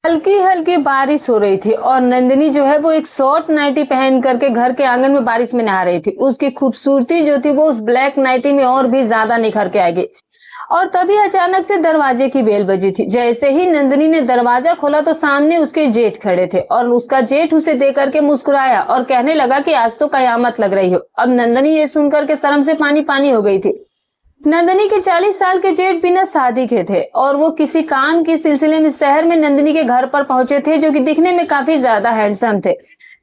हल्की हल्की बारिश हो रही थी और नंदिनी जो है वो एक शॉर्ट नाइटी पहन करके घर के आंगन में बारिश में नहा रही थी। उसकी खूबसूरती जो थी वो उस ब्लैक नाइटी में और भी ज्यादा निखर के आएगी। और तभी अचानक से दरवाजे की बेल बजी थी। जैसे ही नंदिनी ने दरवाजा खोला तो सामने उसके जेठ खड़े थे और उसका जेठ उसे देख करके मुस्कुराया और कहने लगा कि आज तो कयामत लग रही हो। अब नंदिनी ये सुनकर के शर्म से पानी पानी हो गई थी। नंदिनी के 40 साल के जेठ बिना शादी के थे और वो किसी काम के सिलसिले में शहर में नंदिनी के घर पर पहुंचे थे, जो कि दिखने में काफी ज्यादा हैंडसम थे।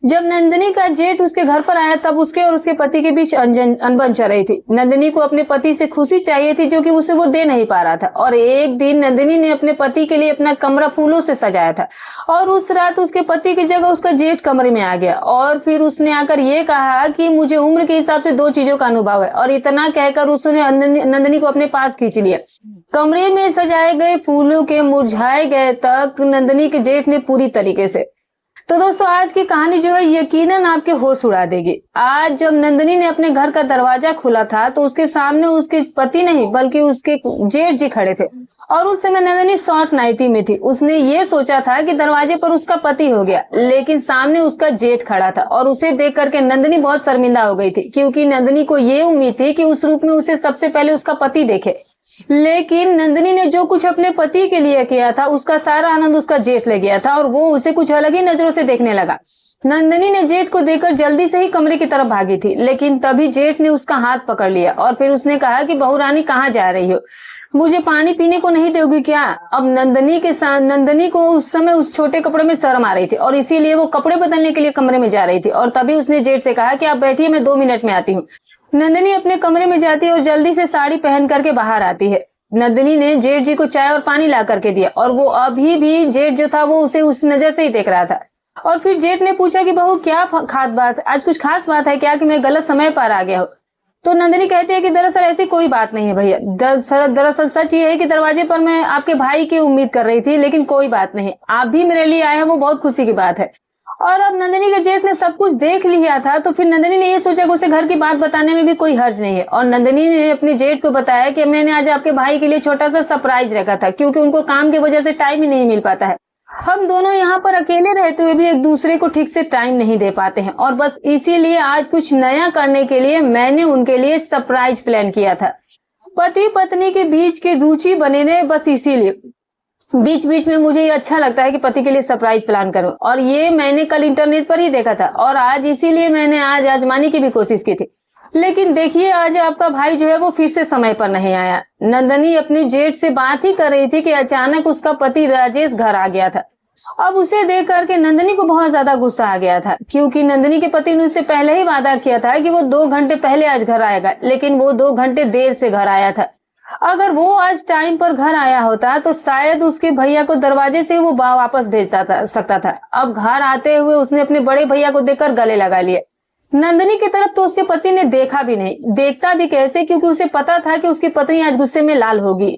जब नंदिनी का जेठ उसके घर पर आया तब उसके और उसके पति के बीच अनबन चल रही थी। नंदिनी को अपने पति से खुशी चाहिए थी, जो कि उसे वो दे नहीं पा रहा था। और एक दिन नंदिनी ने अपने पति के लिए अपना कमरा फूलों से सजाया था और उस रात उसके पति की जगह उसका जेठ कमरे में आ गया और फिर उसने आकर ये कहा कि मुझे उम्र के हिसाब से दो चीजों का अनुभव है। और इतना कहकर उसने नंदिनी को अपने पास खींच लिया। कमरे में सजाए गए फूलों के मुरझाए गए तक नंदिनी के जेठ ने पूरी तरीके से। तो दोस्तों, आज की कहानी जो है यकीनन आपके होश उड़ा देगी। आज जब नंदिनी ने अपने घर का दरवाजा खोला था तो उसके सामने उसके पति नहीं बल्कि उसके जेठ जी खड़े थे और उस समय नंदिनी शॉर्ट नाइटी में थी। उसने ये सोचा था कि दरवाजे पर उसका पति हो गया, लेकिन सामने उसका जेठ खड़ा था और उसे देख करके नंदिनी बहुत शर्मिंदा हो गई थी, क्योंकि नंदिनी को ये उम्मीद थी कि उस रूप में उसे सबसे पहले उसका पति देखे। लेकिन नंदिनी ने जो कुछ अपने पति के लिए किया था उसका सारा आनंद उसका जेठ ले गया था और वो उसे कुछ अलग ही नजरों से देखने लगा। नंदिनी ने जेठ को देखकर जल्दी से ही कमरे की तरफ भागी थी, लेकिन तभी जेठ ने उसका हाथ पकड़ लिया और फिर उसने कहा कि बहू रानी कहाँ जा रही हो, मुझे पानी पीने को नहीं दोगी क्या? अब नंदिनी को उस समय उस छोटे कपड़े में शर्म आ रही थी और इसीलिए वो कपड़े बदलने के लिए कमरे में जा रही थी। और तभी उसने जेठ से कहा कि आप बैठिए, मैं 2 मिनट में आती हूँ। नंदिनी अपने कमरे में जाती है और जल्दी से साड़ी पहन करके बाहर आती है। नंदिनी ने जेठ जी को चाय और पानी ला करके दिया और वो अभी भी जेठ जो था वो उसे उस नजर से ही देख रहा था। और फिर जेठ ने पूछा कि बहू क्या खास बात, आज कुछ खास बात है क्या कि मैं गलत समय पर आ गया हूँ? तो नंदिनी कहती है कि दरअसल ऐसी कोई बात नहीं है भैया, दरअसल सच ये है कि दरवाजे पर मैं आपके भाई की उम्मीद कर रही थी, लेकिन कोई बात नहीं, आप भी मेरे लिए आए हैं, वो बहुत खुशी की बात है। और अब नंदिनी के जेठ ने सब कुछ देख लिया था तो फिर नंदिनी ने ये सोचा कि उसे घर की बात बताने में भी कोई हर्ज नहीं है। और नंदिनी ने अपने जेठ को बताया कि मैंने आज आपके भाई के लिए छोटा सा सरप्राइज रखा था, क्योंकि उनको काम की वजह से टाइम ही नहीं मिल पाता है। हम दोनों यहाँ पर अकेले रहते हुए भी एक दूसरे को ठीक से टाइम नहीं दे पाते हैं और बस इसीलिए आज कुछ नया करने के लिए मैंने उनके लिए सरप्राइज प्लान किया था। पति पत्नी के बीच की रुचि बने ने, बस इसीलिए बीच बीच में मुझे ये अच्छा लगता है कि पति के लिए सरप्राइज प्लान करूं। और ये मैंने कल इंटरनेट पर ही देखा था और आज इसीलिए मैंने आज आजमाने की भी कोशिश की थी। लेकिन देखिए, आज आपका भाई जो है वो फिर से समय पर नहीं आया। नंदिनी अपने जेठ से बात ही कर रही थी कि अचानक उसका पति राजेश घर आ गया था। अब उसे देख करके नंदिनी को बहुत ज्यादा गुस्सा आ गया था, क्योंकि नंदिनी के पति ने उससे पहले ही वादा किया था कि वो 2 घंटे पहले आज घर आएगा, लेकिन वो 2 घंटे देर से घर आया था। अगर वो आज टाइम पर घर आया होता तो शायद उसके भैया को दरवाजे से वो वापस भेज सकता था। अब घर आते हुए उसने अपने बड़े भैया को देखकर गले लगा लिए। नंदिनी की तरफ तो उसके पति ने देखा भी नहीं, देखता भी कैसे, क्योंकि उसे पता था कि उसकी पत्नी आज गुस्से में लाल होगी।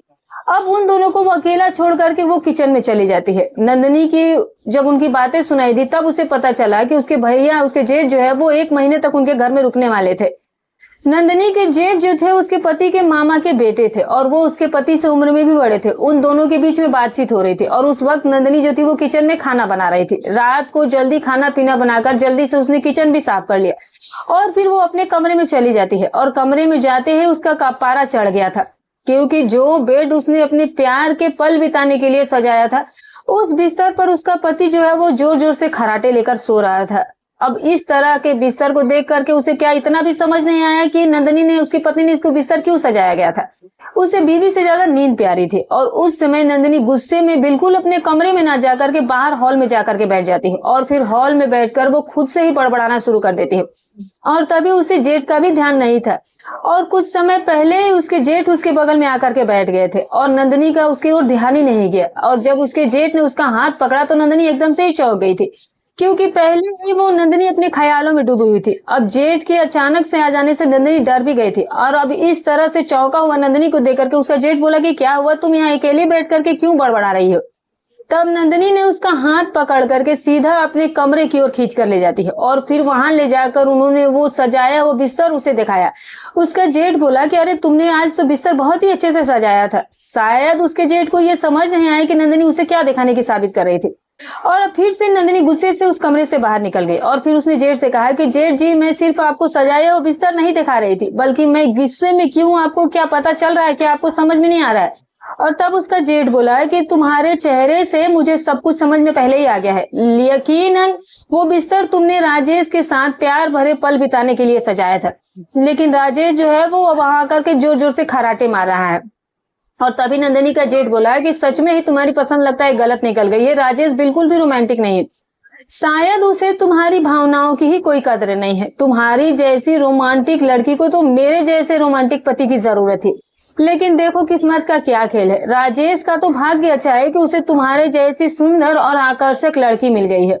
अब उन दोनों को वो अकेला छोड़ करके वो किचन में चली जाती है। नंदिनी की जब उनकी बातें सुनाई दी तब उसे पता चला कि उसके भैया, उसके जेठ जो है वो 1 महीने तक उनके घर में रुकने वाले थे। नंदिनी के जेठ जो थे उसके पति के मामा के बेटे थे और वो उसके पति से उम्र में भी बड़े थे। उन दोनों के बीच में बातचीत हो रही थी और उस वक्त नंदिनी जो थी वो किचन में खाना बना रही थी। रात को जल्दी खाना पीना बनाकर जल्दी से उसने किचन भी साफ कर लिया और फिर वो अपने कमरे में चली जाती है। और कमरे में जाते ही उसका पारा चढ़ गया था, क्योंकि जो बेड उसने अपने प्यार के पल बिताने के लिए सजाया था उस बिस्तर पर उसका पति जो है वो जोर जोर से खर्राटे लेकर सो रहा था। अब इस तरह के बिस्तर को देख करके उसे क्या इतना भी समझ नहीं आया कि नंदिनी ने, उसकी पत्नी ने इसको बिस्तर क्यों सजाया गया था। उसे बीवी से ज्यादा नींद प्यारी थी और उस समय नंदिनी गुस्से में बिल्कुल अपने कमरे में ना जाकर के बाहर हॉल में जाकर के बैठ जाती है और फिर हॉल में बैठकर वो खुद से ही बड़बड़ाना शुरू कर देती है। और तभी उसे जेठ का भी ध्यान नहीं था और कुछ समय पहले उसके जेठ उसके बगल में आकर के बैठ गए थे और नंदिनी का उसकी ओर ध्यान ही नहीं गया। और जब उसके जेठ ने उसका हाथ पकड़ा तो नंदिनी एकदम से ही चौंक गई थी, क्योंकि पहले ही वो नंदिनी अपने ख्यालों में डूबी हुई थी। अब जेठ के अचानक से आ जाने से नंदिनी डर भी गई थी और अब इस तरह से चौंका हुआ नंदिनी को देख करके उसका जेठ बोला कि क्या हुआ, तुम यहाँ अकेले बैठ करके क्यों बड़बड़ा रही हो? तब नंदिनी ने उसका हाथ पकड़ करके सीधा अपने कमरे की ओर खींच कर ले जाती है और फिर वहां ले जाकर उन्होंने वो सजाया वो बिस्तर उसे दिखाया। उसका जेठ बोला कि अरे तुमने आज तो बिस्तर बहुत ही अच्छे से सजाया था। शायद उसके जेठ को ये समझ नहीं आया कि नंदिनी उसे क्या दिखाने की साबित कर रही थी। और अब फिर से नंदिनी गुस्से से उस कमरे से बाहर निकल गई और फिर उसने जेठ से कहा कि जेठ जी, मैं सिर्फ आपको सजाया और बिस्तर नहीं दिखा रही थी, बल्कि मैं गुस्से में क्यों आपको क्या पता चल रहा है कि आपको समझ में नहीं आ रहा है। और तब उसका जेठ बोला है कि तुम्हारे चेहरे से मुझे सब कुछ समझ में पहले ही आ गया है। यकीनन वो बिस्तर तुमने राजेश के साथ प्यार भरे पल बिताने के लिए सजाया था, लेकिन राजेश जो है वो वहां आकर के जोर जोर से खराटे मार रहा है। और तभी नंदिनी का जेठ बोला कि सच में ही तुम्हारी पसंद लगता है गलत निकल गई है। राजेश बिल्कुल भी रोमांटिक नहीं है, शायद उसे तुम्हारी भावनाओं की ही कोई कदर नहीं है। तुम्हारी जैसी रोमांटिक लड़की को तो मेरे जैसे रोमांटिक पति की जरूरत थी, लेकिन देखो किस्मत का क्या खेल है। राजेश का तो भाग्य अच्छा है कि उसे तुम्हारे जैसी सुंदर और आकर्षक लड़की मिल गई है।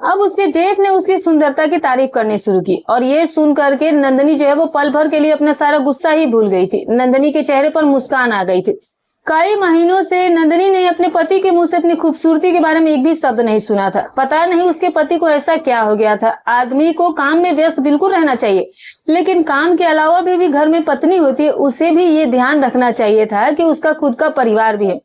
अब उसके जेठ ने उसकी सुंदरता की तारीफ करनी शुरू की और ये सुन करके नंदिनी जो है वो पल भर के लिए अपना सारा गुस्सा ही भूल गई थी। नंदिनी के चेहरे पर मुस्कान आ गई थी। कई महीनों से नंदिनी ने अपने पति के मुंह से अपनी खूबसूरती के बारे में एक भी शब्द नहीं सुना था। पता नहीं उसके पति को ऐसा क्या हो गया था। आदमी को काम में व्यस्त बिल्कुल रहना चाहिए, लेकिन काम के अलावा भी घर में पत्नी होती है, उसे भी ये ध्यान रखना चाहिए था कि उसका खुद का परिवार भी है।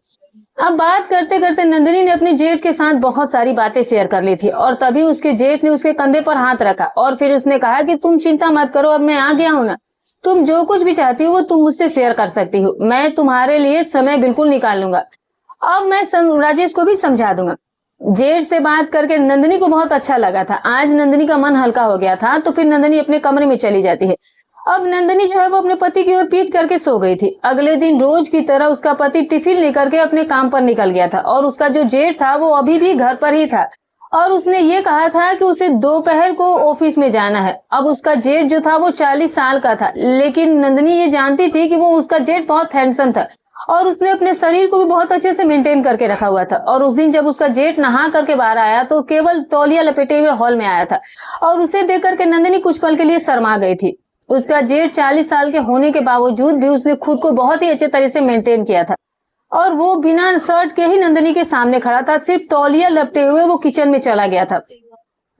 अब बात करते करते नंदिनी ने अपने जेठ के साथ बहुत सारी बातें शेयर कर ली थी और तभी उसके जेठ ने उसके कंधे पर हाथ रखा और फिर उसने कहा कि तुम चिंता मत करो, अब मैं आ गया हूं ना। तुम जो कुछ भी चाहती हो वो तुम मुझसे शेयर कर सकती हो। मैं तुम्हारे लिए समय बिल्कुल निकाल लूंगा। अब मैं राजेश को भी समझा दूंगा। जेठ से बात करके नंदिनी को बहुत अच्छा लगा था। आज नंदिनी का मन हल्का हो गया था, तो फिर नंदिनी अपने कमरे में चली जाती है। अब नंदिनी जो है वो अपने पति की ओर पीट करके सो गई थी। अगले दिन रोज की तरह उसका पति टिफिन लेकर के अपने काम पर निकल गया था और उसका जो जेठ था वो अभी भी घर पर ही था और उसने ये कहा था कि उसे दोपहर को ऑफिस में जाना है। अब उसका जेठ जो था वो 40 साल का था, लेकिन नंदिनी ये जानती थी कि वो उसका जेठ बहुत हैंडसम था और उसने अपने शरीर को भी बहुत अच्छे से मेंटेन करके रखा हुआ था। और उस दिन जब उसका जेठ नहा करके बाहर आया तो केवल तौलिया लपेटे हुए हॉल में आया था और उसे देख करके नंदिनी कुछ पल के लिए शर्मा गई थी। उसका जेठ 40 साल के होने के बावजूद भी उसने खुद को बहुत ही अच्छे तरह से मेंटेन किया था और वो बिना शर्ट के ही नंदिनी के सामने खड़ा था, सिर्फ तौलिया लपटे हुए वो किचन में चला गया था।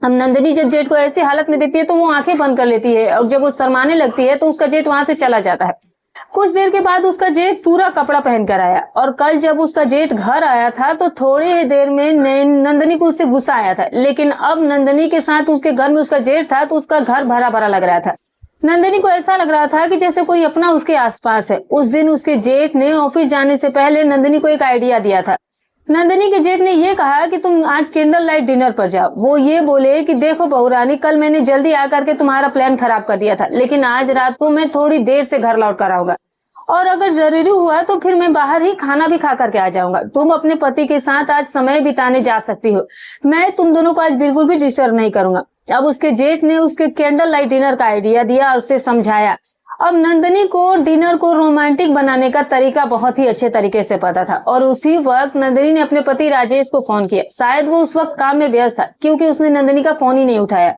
अब नंदिनी जब जेठ को ऐसी हालत में देखती है तो वो आंखें बंद कर लेती है और जब वो शर्माने लगती है तो उसका जेठ वहां से चला जाता है। कुछ देर के बाद उसका जेठ पूरा कपड़ा पहन कर आया और कल जब उसका जेठ घर आया था तो थोड़ी ही देर में नंदिनी को उससे गुस्सा आया था, लेकिन अब नंदिनी के साथ उसके घर में उसका जेठ था तो उसका घर भरा भरा लग रहा था। नंदिनी को ऐसा लग रहा था कि जैसे कोई अपना उसके आसपास है। उस दिन उसके जेठ ने ऑफिस जाने से पहले नंदिनी को एक आइडिया दिया था। नंदिनी के जेठ ने यह कहा कि तुम आज कैंडल लाइट डिनर पर जाओ। वो ये बोले कि देखो बहू रानी, कल मैंने जल्दी आकर के तुम्हारा प्लान खराब कर दिया था, लेकिन आज रात को मैं थोड़ी देर से घर लौट कर आऊंगा और अगर जरूरी हुआ तो फिर मैं बाहर ही खाना भी खा करके आ जाऊंगा। तुम अपने पति के साथ आज समय बिताने जा सकती हो। मैं तुम दोनों को आज बिल्कुल भी डिस्टर्ब नहीं करूंगा। अब उसके जेठ ने उसके कैंडल लाइट डिनर का आइडिया दिया और उसे समझाया। अब नंदिनी को डिनर को रोमांटिक बनाने का तरीका बहुत ही अच्छे तरीके से पता था और उसी वक्त नंदिनी ने अपने पति राजेश को फोन किया। शायद वो उस वक्त काम में व्यस्त था क्योंकि उसने नंदिनी का फोन ही नहीं उठाया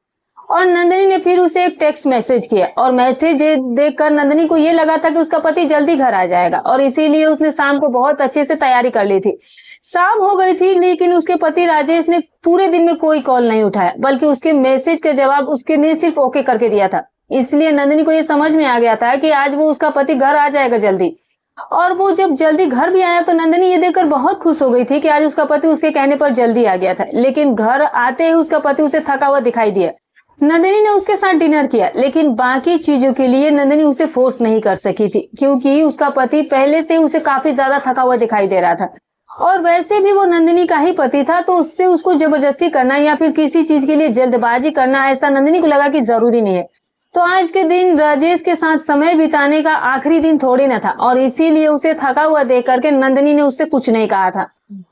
और नंदिनी ने फिर उसे एक टेक्स्ट मैसेज किया और मैसेज देखकर नंदिनी को ये लगा था कि उसका पति जल्दी घर आ जाएगा और इसीलिए उसने शाम को बहुत अच्छे से तैयारी कर ली थी। शाम हो गई थी लेकिन उसके पति राजेश ने पूरे दिन में कोई कॉल नहीं उठाया, बल्कि उसके मैसेज का जवाब उसके ने सिर्फ ओके करके दिया था। इसलिए नंदिनी को ये समझ में आ गया था कि आज वो उसका पति घर आ जाएगा जल्दी। और वो जब जल्दी घर भी आया तो नंदिनी ये देखकर बहुत खुश हो गई थी कि आज उसका पति उसके कहने पर जल्दी आ गया था। लेकिन घर आते ही उसका पति उसे थका हुआ दिखाई दिया। नंदिनी ने उसके साथ डिनर किया, लेकिन बाकी चीजों के लिए नंदिनी उसे फोर्स नहीं कर सकी थी क्योंकि उसका पति पहले से उसे काफी ज्यादा थका हुआ दिखाई दे रहा था और वैसे भी वो नंदिनी का ही पति था, तो उससे उसको जबरदस्ती करना या फिर किसी चीज के लिए जल्दबाजी करना ऐसा नंदिनी को लगा कि जरूरी नहीं है। तो आज के दिन राजेश के साथ समय बिताने का आखिरी दिन थोड़ी न था और इसीलिए उसे थका हुआ देख करके नंदिनी ने उससे कुछ नहीं कहा था।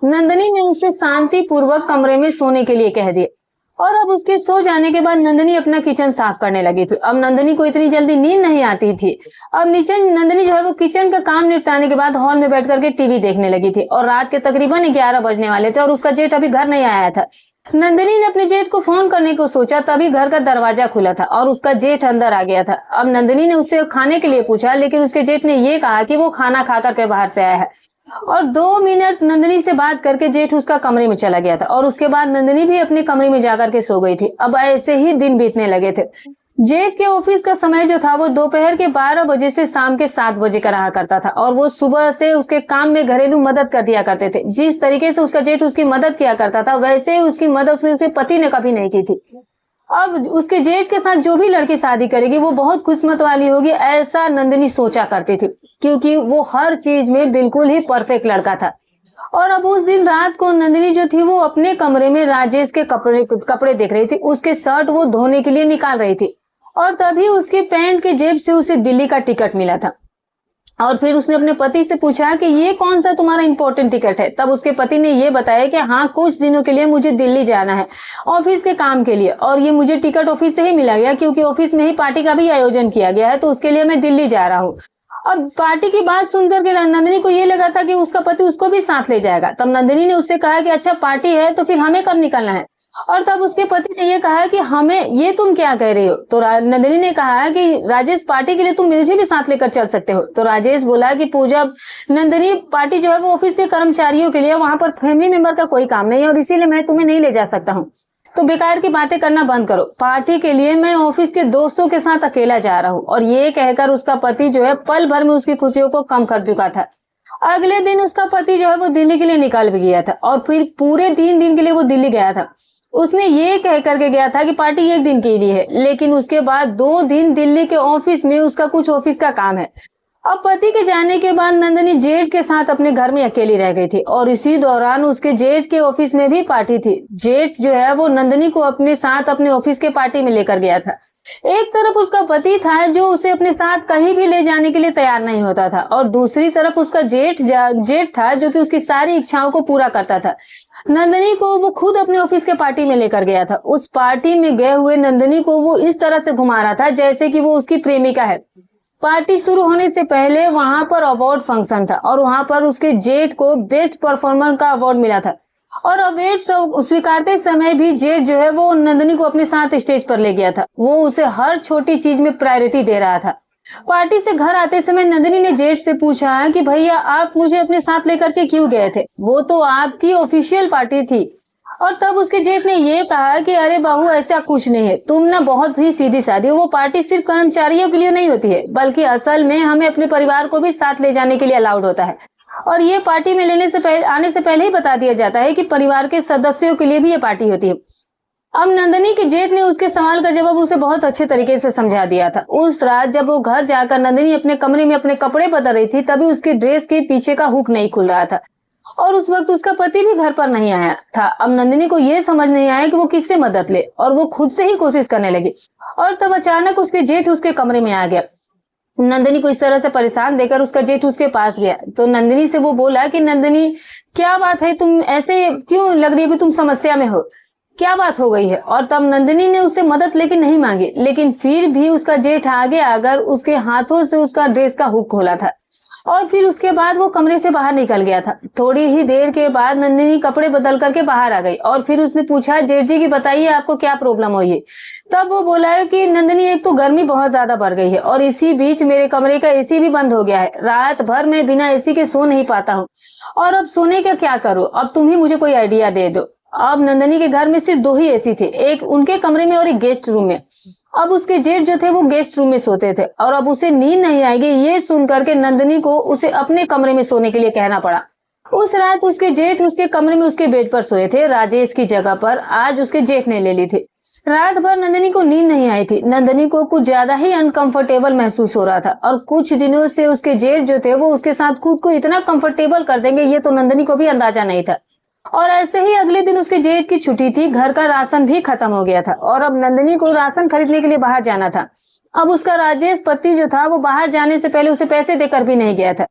नंदिनी ने उसे शांति पूर्वक कमरे में सोने के लिए कह दिया और अब उसके सो जाने के बाद नंदिनी अपना किचन साफ करने लगी थी। अब नंदिनी को इतनी जल्दी नींद नहीं आती थी। अब नीचे नंदिनी जो है वो किचन का काम निपटाने के बाद हॉल में बैठ करके टीवी देखने लगी थी और रात के तकरीबन 11 बजने वाले थे और उसका जेठ अभी घर नहीं आया था। नंदिनी ने अपने जेठ को फोन करने को सोचा, तभी घर का दरवाजा खुला था और उसका जेठ अंदर आ गया था। अब नंदिनी ने उससे खाने के लिए पूछा, लेकिन उसके जेठ ने ये कहा कि वो खाना खा करके बाहर से आया है और 2 मिनट नंदिनी से बात करके जेठ उसका कमरे में चला गया था और उसके बाद नंदिनी भी अपने कमरे में जाकर के सो गई थी। अब ऐसे ही दिन बीतने लगे थे। जेठ के ऑफिस का समय जो था वो दोपहर के 12 बजे से शाम के 7 बजे का रहा करता था और वो सुबह से उसके काम में घरेलू मदद कर दिया करते थे। जिस तरीके से उसका जेठ उसकी मदद किया करता था वैसे ही उसकी मदद उसके पति ने कभी नहीं की थी। अब उसके जेठ के साथ जो भी लड़की शादी करेगी वो बहुत किस्मत वाली होगी, ऐसा नंदिनी सोचा करती थी, क्योंकि वो हर चीज में बिल्कुल ही परफेक्ट लड़का था। और अब उस दिन रात को नंदिनी जो थी वो अपने कमरे में राजेश के कपड़े देख रही थी। उसके शर्ट वो धोने के लिए निकाल रही थी और तभी उसके पैंट के जेब से उसे दिल्ली का टिकट मिला था। और फिर उसने अपने पति से पूछा कि ये कौन सा तुम्हारा इंपॉर्टेंट टिकट है। तब उसके पति ने ये बताया कि हाँ, कुछ दिनों के लिए मुझे दिल्ली जाना है ऑफिस के काम के लिए, और ये मुझे टिकट ऑफिस से ही मिला गया क्योंकि ऑफिस में ही पार्टी का भी आयोजन किया गया है, तो उसके लिए मैं दिल्ली जा रहा हूँ। अब पार्टी की बात सुनकर के नंदिनी को ये लगा था कि उसका पति उसको भी साथ ले जाएगा। तब नंदिनी ने उससे कहा कि अच्छा, पार्टी है तो फिर हमें कब निकलना है। और तब उसके पति ने ये कहा कि हमें, ये तुम क्या कह रही हो। तो नंदिनी ने कहा कि राजेश, पार्टी के लिए तुम मुझे भी साथ लेकर चल सकते हो। तो राजेश बोला कि पूजा, नंदिनी, पार्टी जो है वो ऑफिस के कर्मचारियों के लिए, वहां पर फैमिली मेंबर का कोई काम नहीं है और इसीलिए मैं तुम्हें नहीं ले जा सकता हूँ। तो बेकार की बातें करना बंद करो, पार्टी के लिए मैं ऑफिस के दोस्तों के साथ अकेला जा रहा हूँ। और ये कहकर उसका पति जो है पल भर में उसकी खुशियों को कम कर चुका था। अगले दिन उसका पति जो है वो दिल्ली के लिए निकल भी गया था और फिर पूरे 3 दिन के लिए वो दिल्ली गया था। उसने ये कह करके गया था कि पार्टी 1 दिन के लिए है, लेकिन उसके बाद 2 दिन दिल्ली के ऑफिस में उसका कुछ ऑफिस का काम है। अब पति के जाने के बाद नंदिनी जेठ के साथ अपने घर में अकेली रह गई थी और इसी दौरान उसके जेठ के ऑफिस में भी पार्टी थी। जेठ जो है वो नंदिनी को अपने साथ अपने ऑफिस के पार्टी में लेकर गया था। एक तरफ उसका पति था जो उसे अपने साथ कहीं भी ले जाने के लिए तैयार नहीं होता था, और दूसरी तरफ उसका जेठ था जो कि उसकी सारी इच्छाओं को पूरा करता था। नंदिनी को वो खुद अपने ऑफिस के पार्टी में लेकर गया था। उस पार्टी में गए हुए नंदिनी को वो इस तरह से घुमा रहा था जैसे कि वो उसकी प्रेमिका है। पार्टी शुरू होने से पहले वहां पर अवार्ड फंक्शन था और वहां पर उसके जेठ को बेस्ट परफॉर्मर का अवार्ड मिला था। और अवार्ड स्वीकारते समय भी जेठ जो है वो नंदिनी को अपने साथ स्टेज पर ले गया था। वो उसे हर छोटी चीज में प्रायोरिटी दे रहा था। पार्टी से घर आते समय नंदिनी ने जेठ से पूछा कि भैया, आप मुझे अपने साथ लेकर के क्यों गए थे, वो तो आपकी ऑफिशियल पार्टी थी। और तब उसके जेठ ने ये कहा कि अरे बहू, ऐसा कुछ नहीं है, तुम ना बहुत ही सीधी सादी हो। वो पार्टी सिर्फ कर्मचारियों के लिए नहीं होती है, बल्कि असल में हमें अपने परिवार को भी साथ ले जाने के लिए अलाउड होता है। और ये पार्टी में आने से पहले ही बता दिया जाता है कि परिवार के सदस्यों के लिए भी ये पार्टी होती है। अब नंदिनी के जेठ ने उसके सवाल का जवाब उसे बहुत अच्छे तरीके से समझा दिया था। उस रात जब वो घर जाकर नंदिनी अपने कमरे में अपने कपड़े बदल रही थी, तभी उसकी ड्रेस के पीछे का हुक नहीं खुल रहा था और उस वक्त उसका पति भी घर पर नहीं आया था। अब नंदिनी को यह समझ नहीं आया कि वो किससे मदद ले और वो खुद से ही कोशिश करने लगी। और तब अचानक उसके जेठ उसके कमरे में आ गया। नंदिनी को इस तरह से परेशान देखकर उसका जेठ उसके पास गया। तो नंदिनी से वो बोला कि नंदिनी, क्या बात है, तुम ऐसे क्यों लग रही है कि तुम समस्या में हो, क्या बात हो गई है। और तब नंदिनी ने उससे मदद लेकिन नहीं मांगी, लेकिन फिर भी उसका जेठ आगे आकर उसके हाथों से उसका ड्रेस का हुक खोला था और फिर उसके बाद वो कमरे से बाहर निकल गया था। थोड़ी ही देर के बाद नंदिनी कपड़े बदल करके बाहर आ गई और फिर उसने पूछा, जेठ जी की बताइए आपको क्या प्रॉब्लम हुई है। तब वो बोला कि नंदिनी, एक तो गर्मी बहुत ज्यादा बढ़ गई है और इसी बीच मेरे कमरे का एसी भी बंद हो गया है। रात भर मैं बिना एसी के सो नहीं पाता हूँ और अब सोने का क्या करूँ, अब तुम ही मुझे कोई आइडिया दे दो। अब नंदिनी के घर में सिर्फ 2 ही एसी थे, एक उनके कमरे में और एक गेस्ट रूम में। अब उसके जेठ जो थे वो गेस्ट रूम में सोते थे और अब उसे नींद नहीं आएगी ये सुन करके नंदिनी को उसे अपने कमरे में सोने के लिए कहना पड़ा। उस रात उसके जेठ उसके कमरे में उसके बेड पर सोए थे। राजेश की जगह पर आज उसके जेठ ने ले ली थी। रात भर नंदिनी को नींद नहीं आई थी। नंदिनी को कुछ ज्यादा ही अनकंफर्टेबल महसूस हो रहा था और कुछ दिनों से उसके जेठ जो थे वो उसके साथ खुद को इतना कंफर्टेबल कर देंगे ये तो नंदिनी को भी अंदाजा नहीं था। और ऐसे ही अगले दिन उसके जेठ की छुट्टी थी। घर का राशन भी खत्म हो गया था और अब नंदिनी को राशन खरीदने के लिए बाहर जाना था। अब उसका राजेश पति जो था वो बाहर जाने से पहले उसे पैसे देकर भी नहीं गया था।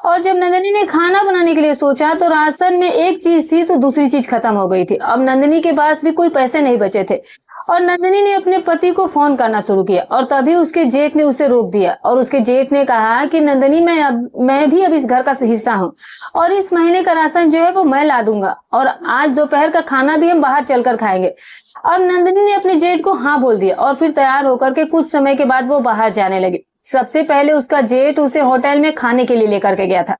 और जब नंदिनी ने खाना बनाने के लिए सोचा तो राशन में एक चीज थी तो दूसरी चीज खत्म हो गई थी। अब नंदिनी के पास भी कोई पैसे नहीं बचे थे और नंदिनी ने अपने पति को फोन करना शुरू किया और तभी उसके जेठ ने उसे रोक दिया और उसके जेठ ने कहा कि नंदिनी, मैं भी अब इस घर का हिस्सा हूँ और इस महीने का राशन जो है वो मैं ला दूंगा और आज दोपहर का खाना भी हम बाहर चलकर खाएंगे। अब नंदिनी ने अपने जेठ को हाँ बोल दिया और फिर तैयार होकर के कुछ समय के बाद वो बाहर जाने लगी। सबसे पहले उसका जेठ उसे होटल में खाने के लिए लेकर के गया था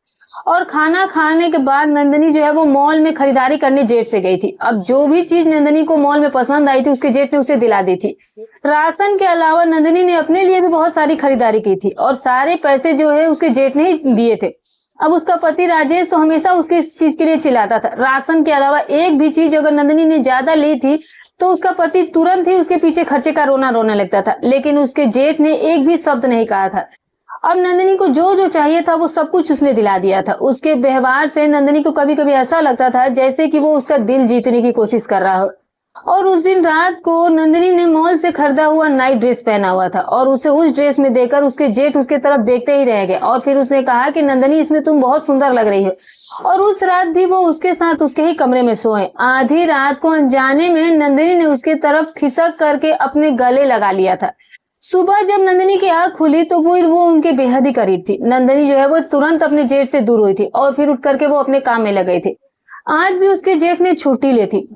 और खाना खाने के बाद नंदिनी जो है वो मॉल में खरीदारी करने जेठ से गई थी। अब जो भी चीज नंदिनी को मॉल में पसंद आई थी उसके जेठ ने उसे दिला दी थी। राशन के अलावा नंदिनी ने अपने लिए भी बहुत सारी खरीदारी की थी और सारे पैसे जो है उसके जेठ ने ही दिए थे। अब उसका पति राजेश तो हमेशा उसके इस चीज के लिए चिल्लाता था। राशन के अलावा एक भी चीज अगर नंदिनी ने ज्यादा ली थी तो उसका पति तुरंत ही उसके पीछे खर्चे का रोना रोने लगता था, लेकिन उसके जेठ ने एक भी शब्द नहीं कहा था। अब नंदिनी को जो जो चाहिए था वो सब कुछ उसने दिला दिया था। उसके व्यवहार से नंदिनी को कभी कभी ऐसा लगता था जैसे कि वो उसका दिल जीतने की कोशिश कर रहा हो। और उस दिन रात को नंदिनी ने मॉल से खरीदा हुआ नाइट ड्रेस पहना हुआ था और उसे उस ड्रेस में देखकर उसके जेठ उसके तरफ देखते ही रह गए और फिर उसने कहा कि नंदिनी, इसमें तुम बहुत सुंदर लग रही हो। और उस रात भी वो उसके साथ उसके ही कमरे में सोए। आधी रात को अनजाने में नंदिनी ने उसके तरफ खिसक करके अपने गले लगा लिया था। सुबह जब नंदिनी की आंख खुली तो वो उनके बेहद ही करीब थी। नंदिनी जो है वो तुरंत अपने जेठ से दूर हुई थी और फिर उठ करके वो अपने काम में लग गई थी। आज भी उसके जेठ ने छुट्टी ली थी।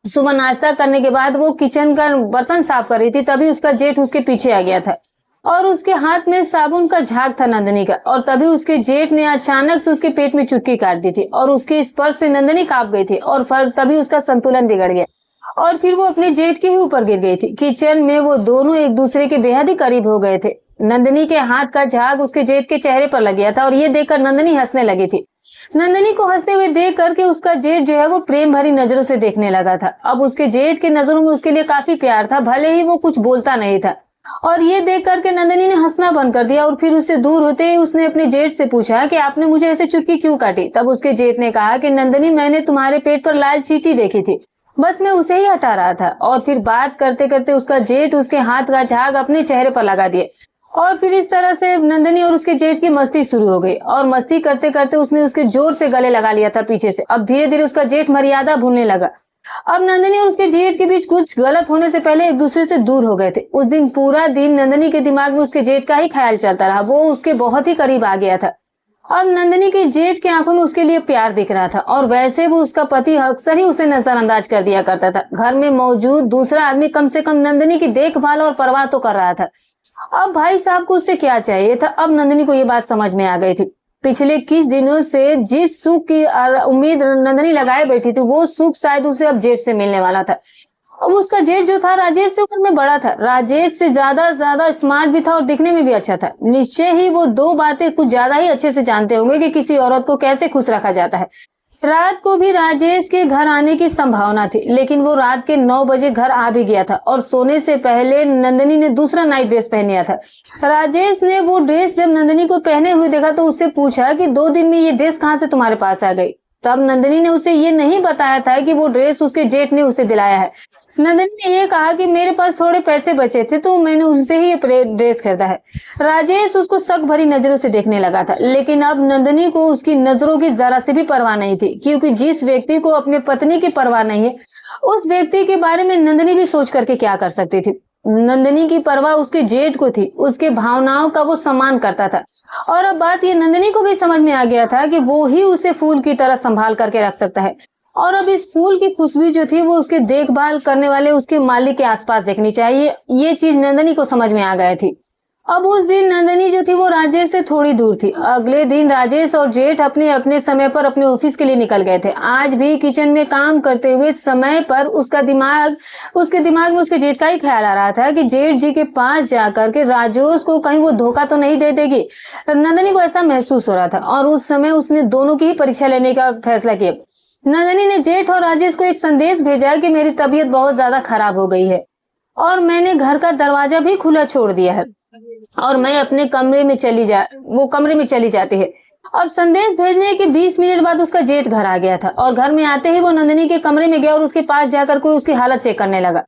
सुबह नाश्ता करने के बाद वो किचन का बर्तन साफ कर रही थी, तभी उसका जेठ उसके पीछे आ गया था और उसके हाथ में साबुन का झाग था नंदिनी का। और तभी उसके जेठ ने अचानक से उसके पेट में चुटकी काट दी थी और उसके स्पर्श से नंदिनी कांप गई थी और तभी उसका संतुलन बिगड़ गया और फिर वो अपने जेठ के ही ऊपर गिर गई थी। किचन में वो दोनों एक दूसरे के बेहद ही करीब हो गए थे। नंदिनी के हाथ का झाग उसके जेठ के चेहरे पर लग गया था और ये देखकर नंदिनी हंसने लगी थी। नंदिनी को हंसते हुए देख करके उसका जेठ जो है वो प्रेम भरी नजरों से देखने लगा था। अब उसके जेठ की नजरों में उसके लिए काफी प्यार था, भले ही वो कुछ बोलता नहीं था। और ये देख करके नंदिनी ने हंसना बंद कर दिया और फिर उससे दूर होते ही उसने अपने जेठ से पूछा कि आपने मुझे ऐसे चुटकी क्यों काटी। तब उसके जेठ ने कहा कि नंदिनी, मैंने तुम्हारे पेट पर लाल चींटी देखी थी, बस मैं उसे ही हटा रहा था। और फिर बात करते करते उसका जेठ उसके हाथ का झाग अपने चेहरे पर लगा दिए और फिर इस तरह से नंदिनी और उसके जेठ की मस्ती शुरू हो गई और मस्ती करते करते उसने उसके जोर से गले लगा लिया था पीछे से। अब धीरे धीरे उसका जेठ मर्यादा भूलने लगा। अब नंदिनी और उसके जेठ के बीच कुछ गलत होने से पहले एक दूसरे से दूर हो गए थे। उस दिन पूरा दिन नंदिनी के दिमाग में उसके जेठ का ही ख्याल चलता रहा। वो उसके बहुत ही करीब आ गया था। अब नंदिनी के जेठ की आंखों में उसके लिए प्यार दिख रहा था और वैसे वो उसका पति अक्सर ही उसे नजरअंदाज कर दिया करता था। घर में मौजूद दूसरा आदमी कम से कम नंदिनी की देखभाल और परवाह तो कर रहा था। अब भाई साहब को उससे क्या चाहिए था। अब नंदिनी को ये बात समझ में आ गई थी। पिछले कुछ दिनों से जिस सुख की उम्मीद नंदिनी लगाए बैठी थी वो सुख शायद उसे अब जेठ से मिलने वाला था। अब उसका जेठ जो था राजेश से उम्र में बड़ा था, राजेश से ज्यादा स्मार्ट भी था और दिखने में भी अच्छा था। निश्चय ही वो दो बातें कुछ ज्यादा ही अच्छे से जानते होंगे कि किसी औरत को कैसे खुश रखा जाता है। रात को भी राजेश के घर आने की संभावना थी, लेकिन वो रात के 9 बजे घर आ भी गया था और सोने से पहले नंदिनी ने दूसरा नाइट ड्रेस पहन लिया था। राजेश ने वो ड्रेस जब नंदिनी को पहने हुए देखा तो उससे पूछा कि 2 दिन में ये ड्रेस कहाँ से तुम्हारे पास आ गई। तब नंदिनी ने उसे ये नहीं बताया था कि वो ड्रेस उसके जेठ ने उसे दिलाया है। नंदिनी ने ये कहा कि मेरे पास थोड़े पैसे बचे थे तो मैंने उनसे ही ये ड्रेस खरीदा है। राजेश उसको शक भरी नजरों से देखने लगा था, लेकिन अब नंदिनी को उसकी नजरों की जरा से भी परवाह नहीं थी, क्योंकि जिस व्यक्ति को अपने पत्नी की परवाह नहीं है उस व्यक्ति के बारे में नंदिनी भी सोच करके क्या कर सकती थी। नंदिनी की परवाह उसके जेठ को थी, उसके भावनाओं का वो सम्मान करता था। और अब बात ये नंदिनी को भी समझ में आ गया था कि वो ही उसे फूल की तरह संभाल करके रख सकता है और अब इस फूल की खुशबू जो थी वो उसके देखभाल करने वाले उसके मालिक के आसपास देखनी चाहिए। ये चीज नंदिनी को समझ में आ गई थी। अब उस दिन नंदिनी जो थी वो राजेश से थोड़ी दूर थी। अगले दिन राजेश और जेठ अपने अपने समय पर अपने ऑफिस के लिए निकल गए थे। आज भी किचन में काम करते हुए समय पर उसके दिमाग में उसके जेठ का ही ख्याल आ रहा था कि जेठ जी के पास जाकर के राजेश को कहीं वो धोखा तो नहीं दे देगी। नंदिनी को ऐसा महसूस हो रहा था और उस समय उसने दोनों की ही परीक्षा लेने का फैसला किया। नंदिनी ने जेठ और राजेश को एक संदेश भेजा कि मेरी तबीयत बहुत ज्यादा खराब हो गई है और मैंने घर का दरवाजा भी खुला छोड़ दिया है और मैं अपने कमरे में चली जाती है। अब संदेश भेजने के 20 मिनट बाद उसका जेठ घर आ गया था और घर में आते ही वो नंदिनी के कमरे में गया और उसके पास जाकर कोई उसकी हालत चेक करने लगा।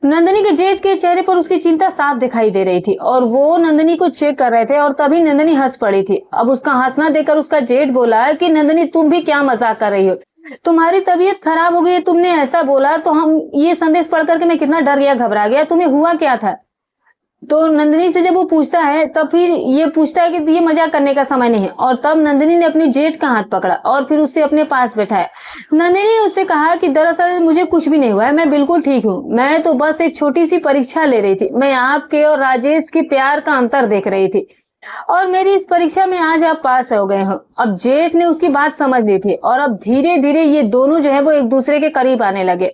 नंदिनी के जेठ के चेहरे पर उसकी चिंता साफ दिखाई दे रही थी और वो नंदिनी को चेक कर रहे थे और तभी नंदिनी हंस पड़ी थी। अब उसका हंसना देखकर उसका जेठ बोला कि नंदिनी, तुम भी क्या मजाक कर रही हो, तुम्हारी तबीयत खराब हो गई, तुमने ऐसा बोला तो हम ये संदेश पढ़ करके मैं कितना डर गया, घबरा गया, तुम्हें हुआ क्या था। तो नंदिनी से जब वो पूछता है तब फिर ये पूछता है कि ये मजाक करने का समय नहीं है, और तब नंदिनी ने अपनी जेठ का हाथ पकड़ा और फिर उससे अपने पास बैठाया। नंदिनी ने उससे कहा कि दरअसल मुझे कुछ भी नहीं हुआ है, मैं बिल्कुल ठीक हूँ, मैं तो बस एक छोटी सी परीक्षा ले रही थी, मैं आपके और राजेश के प्यार का अंतर देख रही थी और मेरी इस परीक्षा में आज आप पास हो गए हो। अब जेठ ने उसकी बात समझ ली थी और अब धीरे धीरे ये दोनों जो है वो एक दूसरे के करीब आने लगे।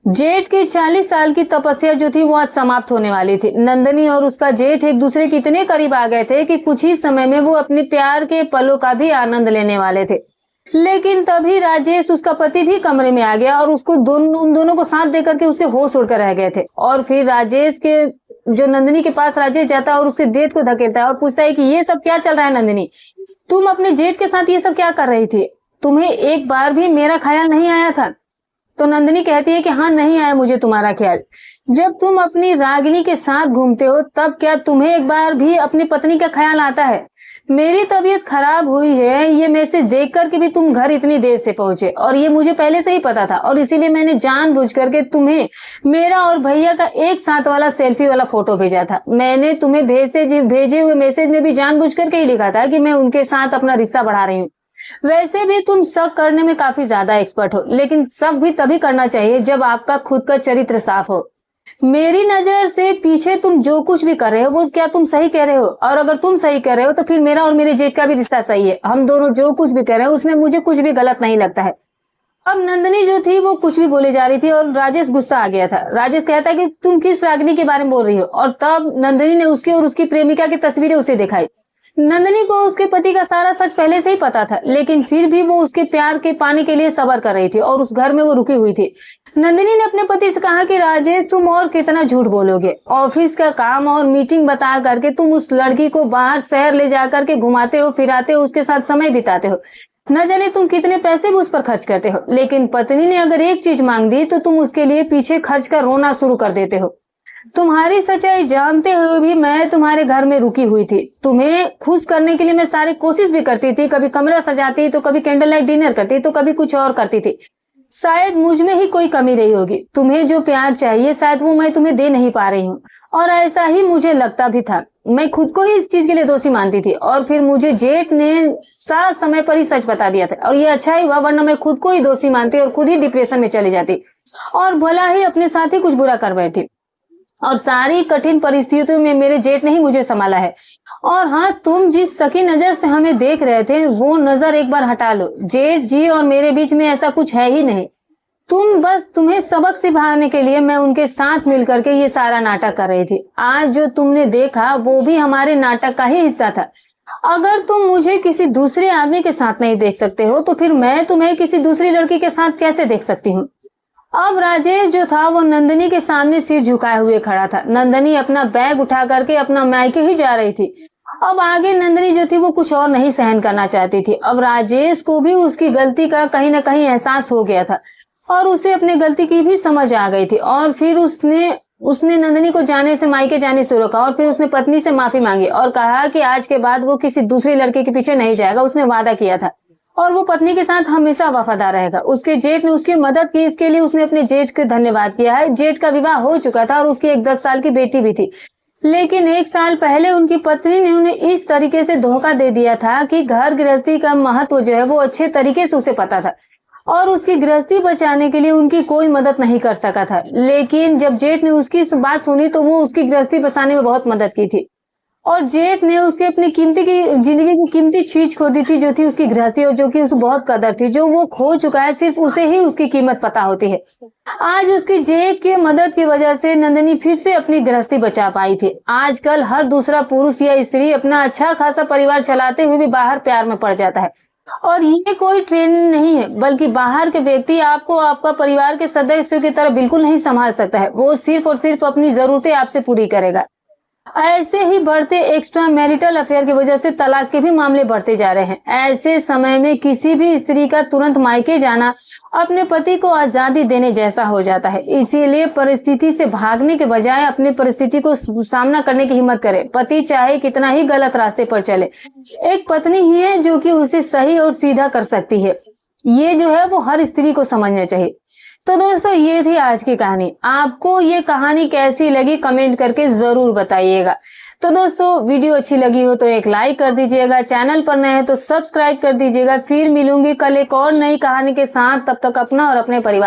जेठ की 40 साल की तपस्या जो थी वो आज समाप्त होने वाली थी। नंदिनी और उसका जेठ एक दूसरे के इतने करीब आ गए थे कि कुछ ही समय में वो अपने प्यार के पलों का भी आनंद लेने वाले थे। लेकिन तभी राजेश, उसका पति, भी कमरे में आ गया और उसको उन दोनों को साथ देकर के उसके होश उड़कर रह गए थे। और फिर राजेश के जो नंदिनी के पास राजेश जाता है और उसके जेठ को धकेलता है और पूछता है कि ये सब क्या चल रहा है नंदिनी, तुम अपने जेठ के साथ ये सब क्या कर रही थी, तुम्हें एक बार भी मेरा ख्याल नहीं आया था? तो नंदिनी कहती है कि हाँ, नहीं आया मुझे तुम्हारा ख्याल। जब तुम अपनी रागिनी के साथ घूमते हो तब क्या तुम्हें एक बार भी अपनी पत्नी का ख्याल आता है? मेरी तबीयत खराब हुई है ये मैसेज देख करके भी तुम घर इतनी देर से पहुंचे, और ये मुझे पहले से ही पता था और इसीलिए मैंने जानबूझ करके तुम्हें मेरा और भैया का एक साथ वाला सेल्फी वाला फोटो भेजा था। मैंने तुम्हें भेजे हुए मैसेज में भी जानबूझ करके ही लिखा था कि मैं उनके साथ अपना रिश्ता बढ़ा रही हूँ। वैसे भी तुम शक करने में काफी ज्यादा एक्सपर्ट हो, लेकिन शक भी तभी करना चाहिए जब आपका खुद का चरित्र साफ हो। मेरी नजर से पीछे तुम जो कुछ भी कर रहे हो वो क्या तुम सही कह रहे हो? और अगर तुम सही कह रहे हो तो फिर मेरा और मेरे जेठ का भी रिश्ता सही है। हम दोनों जो कुछ भी कर रहे हैं उसमें मुझे कुछ भी गलत नहीं लगता है। अब नंदिनी जो थी वो कुछ भी बोले जा रही थी और राजेश गुस्सा आ गया था। राजेश कहता है कि तुम किस रागिनी के बारे में बोल रही हो? और तब नंदिनी ने उसकी और उसकी प्रेमिका की तस्वीरें उसे दिखाई। नंदिनी को उसके पति का सारा सच पहले से ही पता था, लेकिन फिर भी वो उसके प्यार के पाने के लिए सब्र कर रही थी और उस घर में वो रुकी हुई थी। नंदिनी ने अपने पति से कहा कि राजेश, तुम और कितना झूठ बोलोगे? ऑफिस का काम और मीटिंग बता करके तुम उस लड़की को बाहर शहर ले जाकर के घुमाते हो, फिराते हो, उसके साथ समय बिताते हो, न जाने तुम कितने पैसे भी उस पर खर्च करते हो। लेकिन पत्नी ने अगर एक चीज मांग दी तो तुम उसके लिए पीछे खर्च कर रोना शुरू कर देते हो। तुम्हारी सच्चाई जानते हुए भी मैं तुम्हारे घर में रुकी हुई थी। तुम्हें खुश करने के लिए मैं सारी कोशिश भी करती थी, कभी कमरा सजाती तो कभी कैंडल लाइट डिनर करती तो कभी कुछ और करती थी। शायद मुझ में ही कोई कमी रही होगी। तुम्हें जो प्यार चाहिए शायद वो मैं तुम्हें दे नहीं पा रही हूँ, और ऐसा ही मुझे लगता भी था। मैं खुद को ही इस चीज के लिए दोषी मानती थी और फिर मुझे जेठ ने सारा समय पर ही सच बता दिया था, और ये अच्छा ही हुआ, वरना मैं खुद को ही दोषी मानती और खुद ही डिप्रेशन में चली जाती और भला ही अपने साथ ही कुछ बुरा कर बैठी। और सारी कठिन परिस्थितियों में मेरे जेठ ने ही मुझे संभाला है। और हाँ, तुम जिस सकी नजर से हमें देख रहे थे वो नजर एक बार हटा लो। जेठ जी और मेरे बीच में ऐसा कुछ है ही नहीं। तुम्हें सबक सिखाने के लिए मैं उनके साथ मिलकर के ये सारा नाटक कर रही थी। आज जो तुमने देखा वो भी हमारे नाटक का ही हिस्सा था। अगर तुम मुझे किसी दूसरे आदमी के साथ नहीं देख सकते हो तो फिर मैं तुम्हें किसी दूसरी लड़की के साथ कैसे देख सकती हूँ? अब राजेश जो था वो नंदिनी के सामने सिर झुकाए हुए खड़ा था। नंदिनी अपना बैग उठा करके अपना मायके ही जा रही थी। अब आगे नंदिनी जो थी वो कुछ और नहीं सहन करना चाहती थी। अब राजेश को भी उसकी गलती का कहीं ना कहीं एहसास हो गया था और उसे अपनी गलती की भी समझ आ गई थी। और फिर उसने नंदिनी को जाने से मायके जाने से रोका और फिर उसने पत्नी से माफी मांगी और कहा कि आज के बाद वो किसी दूसरी लड़के के पीछे नहीं जाएगा। उसने वादा किया था और वो पत्नी के साथ हमेशा वफादार रहेगा। उसके जेठ ने उसकी मदद की, इसके लिए उसने अपने जेठ को धन्यवाद किया है। जेठ का विवाह हो चुका था और उसकी एक 10 साल की बेटी भी थी, लेकिन 1 साल पहले उनकी पत्नी ने उन्हें इस तरीके से धोखा दे दिया था कि घर गृहस्थी का महत्व जो है वो अच्छे तरीके से उसे पता था और उसकी गृहस्थी बचाने के लिए उनकी कोई मदद नहीं कर सका था। लेकिन जब जेठ ने उसकी बात सुनी तो वो उसकी गृहस्थी बचाने में बहुत मदद की थी और जेठ ने उसके अपनी जिंदगी की कीमती चीज खो दी थी, जो थी उसकी गृहस्थी, और जो कि उसको बहुत कदर थी। जो वो खो चुका है सिर्फ उसे ही उसकी कीमत पता होती है। आज उसकी जेठ की मदद की वजह से नंदिनी फिर से अपनी गृहस्थी बचा पाई थी। आजकल हर दूसरा पुरुष या स्त्री अपना अच्छा खासा परिवार चलाते हुए भी बाहर प्यार में पड़ जाता है, और ये कोई ट्रेनिंग नहीं है, बल्कि बाहर के व्यक्ति आपको आपका परिवार के सदस्यों की तरह बिल्कुल नहीं संभाल सकता है। वो सिर्फ और सिर्फ अपनी जरूरतें आपसे पूरी करेगा। ऐसे ही बढ़ते एक्स्ट्रा मैरिटल अफेयर की वजह से तलाक के भी मामले बढ़ते जा रहे हैं। ऐसे समय में किसी भी स्त्री का तुरंत मायके जाना अपने पति को आजादी देने जैसा हो जाता है। इसीलिए परिस्थिति से भागने के बजाय अपनी परिस्थिति को सामना करने की हिम्मत करे। पति चाहे कितना ही गलत रास्ते पर चले, एक पत्नी ही है जो कि उसे सही और सीधा कर सकती है। ये जो है वो हर स्त्री को समझना चाहिए। तो दोस्तों ये थी आज की कहानी। आपको ये कहानी कैसी लगी कमेंट करके जरूर बताइएगा। तो दोस्तों वीडियो अच्छी लगी हो तो एक लाइक कर दीजिएगा, चैनल पर नए हैं तो सब्सक्राइब कर दीजिएगा। फिर मिलूंगी कल एक और नई कहानी के साथ। तब तक अपना और अपने परिवार